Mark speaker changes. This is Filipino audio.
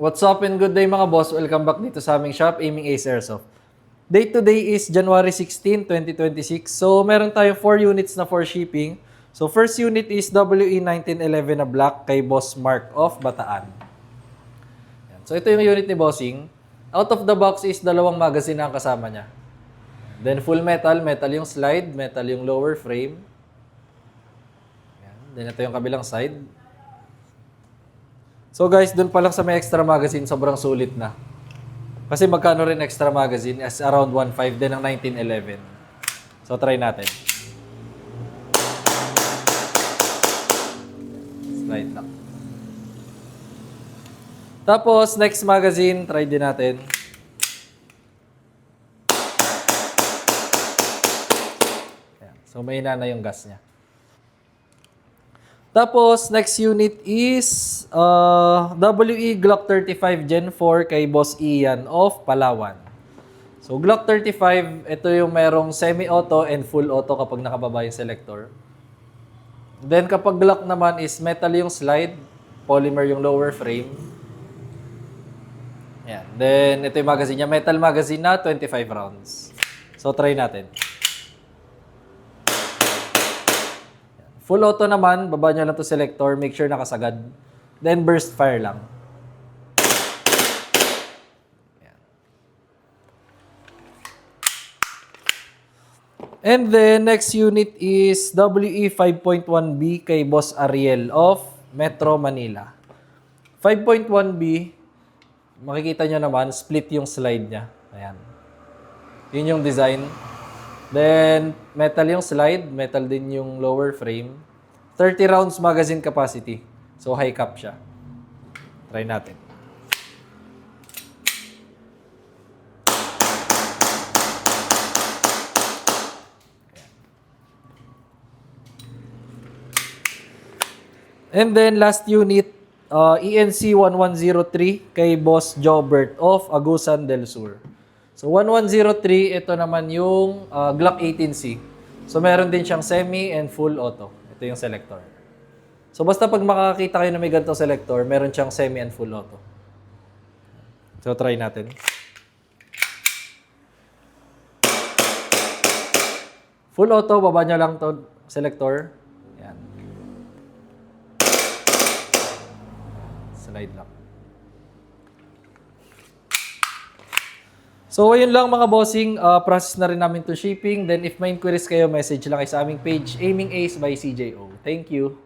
Speaker 1: What's up and good day mga boss? Welcome back dito sa aming shop, Aiming Ace Airsoft. Date today is January 16, 2026. So, meron tayong 4 units na for shipping. So, first unit is WE1911 na black kay Boss Mark of Bataan. Yan. So, ito yung unit ni Bossing. Out of the box is dalawang magazine na ang kasama niya. Then, full metal. Metal yung slide. Metal yung lower frame. Yan. Then, ito yung kabilang side. So guys, dun pa lang sa may extra magazine, sobrang sulit na. Kasi magkano rin extra magazine? As around 1.5 din ng 1911. So try natin. Slide lang. Tapos, next magazine, try din natin. Ayan. So mahina na yung gas niya. Tapos, next unit is WE Glock 35 Gen 4 kay Boss Ian of Palawan. So, Glock 35, ito yung merong semi-auto and full auto kapag nakababa yung selector. Then, kapag Glock naman is metal yung slide, polymer yung lower frame. Yan. Then, ito yung magazine niya. Metal magazine na 25 rounds. So, try natin. Full auto naman, baba nyo lang to selector, make sure nakasagad. Then burst fire lang. Ayan. And then next unit is WE 5.1B kay Boss Ariel of Metro Manila. 5.1B, makikita nyo naman, split yung slide niya. Ayan. Yun yung design. Then, metal yung slide, metal din yung lower frame. 30 rounds magazine capacity. So, high cap siya. Try natin. And then, last unit, ENC 1103 kay Boss Jobert of Agusan del Sur. So, 1103, ito naman yung Glock 18C. So, meron din siyang semi and full auto. Ito yung selector. So, basta pag makakita kayo na may ganitong selector, meron siyang semi and full auto. So, try natin. Full auto, baba nyo lang to selector. Yan. Slide lang. So, ayun lang mga bossing. Process na rin namin to shipping. Then, if may inquiries kayo, message lang kayo sa aming page, Aiming Ace by CJO. Thank you.